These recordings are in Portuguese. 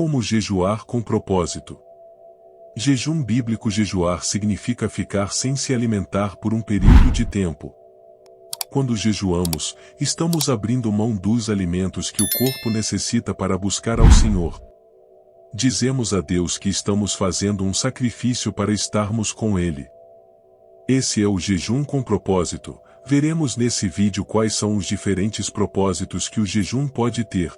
Como jejuar com propósito. Jejum bíblico. Jejuar significa ficar sem se alimentar por um período de tempo. Quando jejuamos, estamos abrindo mão dos alimentos que o corpo necessita para buscar ao Senhor. Dizemos a Deus que estamos fazendo um sacrifício para estarmos com Ele. Esse é o jejum com propósito. Veremos nesse vídeo quais são os diferentes propósitos que o jejum pode ter.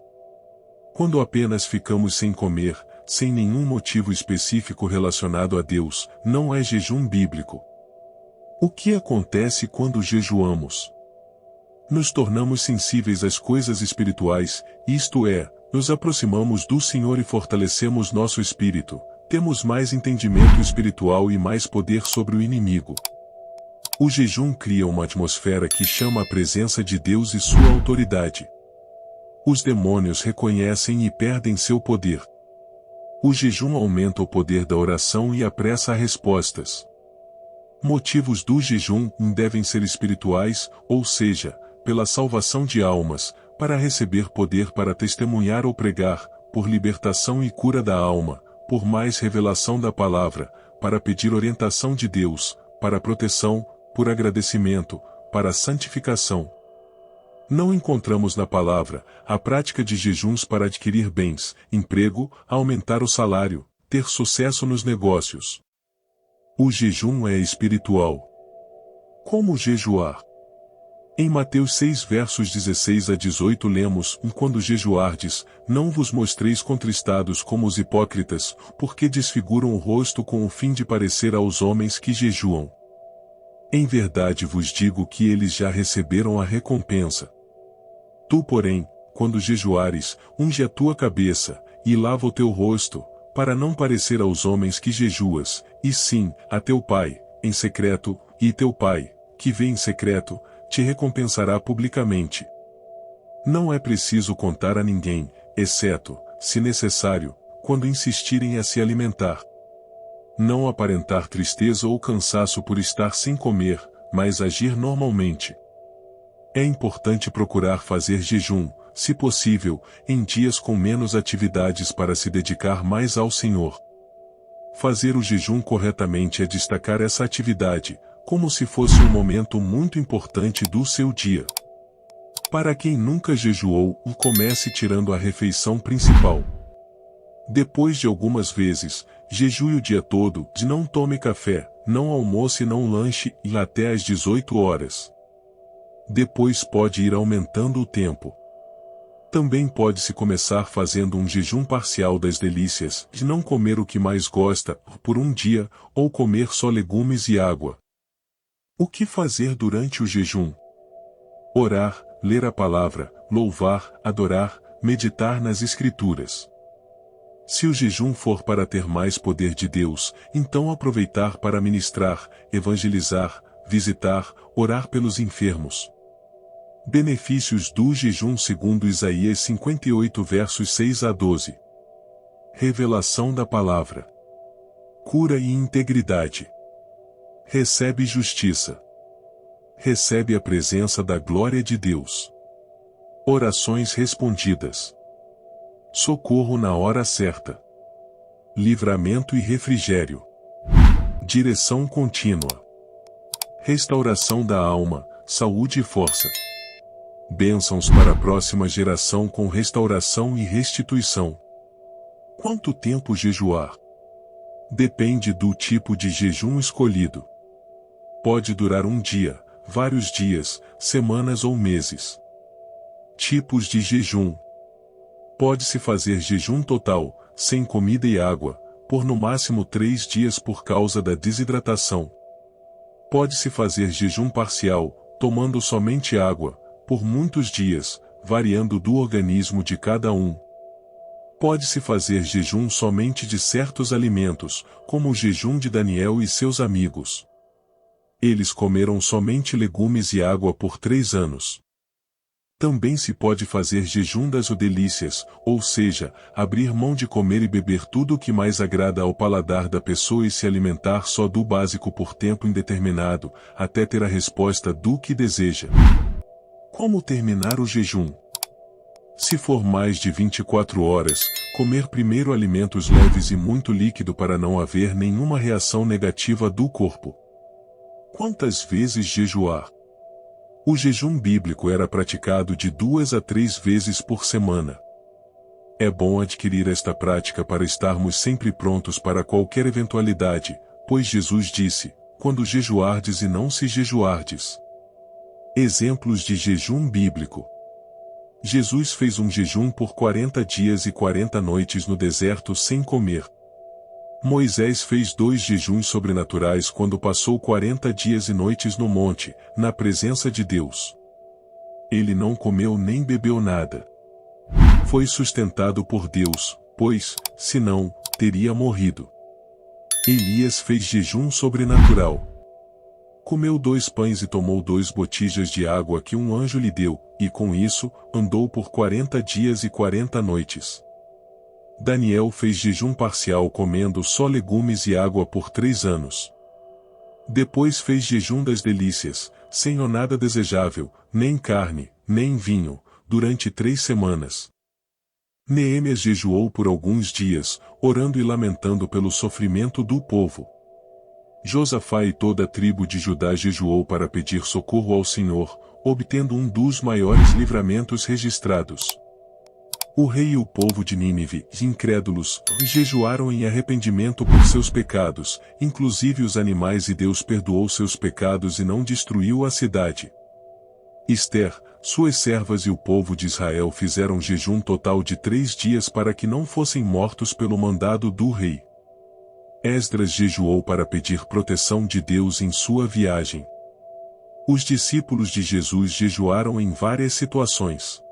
Quando apenas ficamos sem comer, sem nenhum motivo específico relacionado a Deus, não é jejum bíblico. O que acontece quando jejuamos? Nos tornamos sensíveis às coisas espirituais, isto é, nos aproximamos do Senhor e fortalecemos nosso espírito, temos mais entendimento espiritual e mais poder sobre o inimigo. O jejum cria uma atmosfera que chama a presença de Deus e sua autoridade. Os demônios reconhecem e perdem seu poder. O jejum aumenta o poder da oração e apressa respostas. Motivos do jejum devem ser espirituais, ou seja, pela salvação de almas, para receber poder para testemunhar ou pregar, por libertação e cura da alma, por mais revelação da palavra, para pedir orientação de Deus, para proteção, por agradecimento, para santificação. Não encontramos na palavra a prática de jejuns para adquirir bens, emprego, aumentar o salário, ter sucesso nos negócios. O jejum é espiritual. Como jejuar? Em Mateus 6 versos 16 a 18 lemos: Quando jejuardes, não vos mostreis contristados como os hipócritas, porque desfiguram o rosto com o fim de parecer aos homens que jejuam. Em verdade vos digo que eles já receberam a recompensa. Tu, porém, quando jejuares, unge a tua cabeça, e lava o teu rosto, para não parecer aos homens que jejuas, e sim, a teu Pai, em secreto, e teu Pai, que vê em secreto, te recompensará publicamente. Não é preciso contar a ninguém, exceto, se necessário, quando insistirem a se alimentar. Não aparentar tristeza ou cansaço por estar sem comer, mas agir normalmente. É importante procurar fazer jejum, se possível, em dias com menos atividades para se dedicar mais ao Senhor. Fazer o jejum corretamente é destacar essa atividade, como se fosse um momento muito importante do seu dia. Para quem nunca jejuou, comece tirando a refeição principal. Depois de algumas vezes, jejue o dia todo, não tome café, não almoce e não lanche, e até às 18 horas. Depois pode ir aumentando o tempo. Também pode-se começar fazendo um jejum parcial das delícias, de não comer o que mais gosta, por um dia, ou comer só legumes e água. O que fazer durante o jejum? Orar, ler a palavra, louvar, adorar, meditar nas Escrituras. Se o jejum for para ter mais poder de Deus, então aproveitar para ministrar, evangelizar, visitar, orar pelos enfermos. Benefícios do jejum segundo Isaías 58 versos 6 a 12. Revelação da palavra. Cura e integridade. Recebe justiça. Recebe a presença da glória de Deus. Orações respondidas. Socorro na hora certa. Livramento e refrigério. Direção contínua. Restauração da alma, saúde e força. Bênçãos para a próxima geração com restauração e restituição. Quanto tempo jejuar? Depende do tipo de jejum escolhido. Pode durar um dia, vários dias, semanas ou meses. Tipos de jejum. Pode-se fazer jejum total, sem comida e água, por no máximo 3 dias por causa da desidratação. Pode-se fazer jejum parcial, tomando somente água, por muitos dias, variando do organismo de cada um. Pode-se fazer jejum somente de certos alimentos, como o jejum de Daniel e seus amigos. Eles comeram somente legumes e água por 3 anos. Também se pode fazer jejum das delícias, ou seja, abrir mão de comer e beber tudo o que mais agrada ao paladar da pessoa e se alimentar só do básico por tempo indeterminado, até ter a resposta do que deseja. Como terminar o jejum? Se for mais de 24 horas, comer primeiro alimentos leves e muito líquido para não haver nenhuma reação negativa do corpo. Quantas vezes jejuar? O jejum bíblico era praticado de 2 a 3 vezes por semana. É bom adquirir esta prática para estarmos sempre prontos para qualquer eventualidade, pois Jesus disse, quando jejuardes e não se jejuardes. Exemplos de jejum bíblico. Jesus fez um jejum por 40 dias e 40 noites no deserto sem comer. Moisés fez 2 jejuns sobrenaturais quando passou 40 dias e noites no monte, na presença de Deus. Ele não comeu nem bebeu nada. Foi sustentado por Deus, pois, senão, teria morrido. Elias fez jejum sobrenatural. Comeu 2 pães e tomou 2 botijas de água que um anjo lhe deu, e com isso, andou por 40 dias e 40 noites. Daniel fez jejum parcial comendo só legumes e água por 3 anos. Depois fez jejum das delícias, sem o nada desejável, nem carne, nem vinho, durante 3 semanas. Neemias jejuou por alguns dias, orando e lamentando pelo sofrimento do povo. Josafá e toda a tribo de Judá jejuou para pedir socorro ao Senhor, obtendo um dos maiores livramentos registrados. O rei e o povo de Nínive, incrédulos, jejuaram em arrependimento por seus pecados, inclusive os animais, e Deus perdoou seus pecados e não destruiu a cidade. Ester, suas servas e o povo de Israel fizeram jejum total de 3 dias para que não fossem mortos pelo mandado do rei. Esdras jejuou para pedir proteção de Deus em sua viagem. Os discípulos de Jesus jejuaram em várias situações.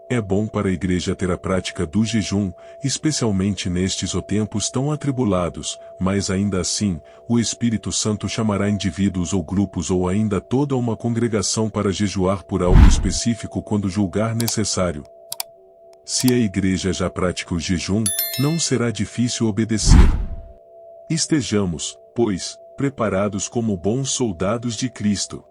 É bom para a igreja ter a prática do jejum, especialmente nestes tempos tão atribulados, mas ainda assim, o Espírito Santo chamará indivíduos ou grupos ou ainda toda uma congregação para jejuar por algo específico quando julgar necessário. Se a igreja já pratica o jejum, não será difícil obedecer. Estejamos, pois, preparados como bons soldados de Cristo.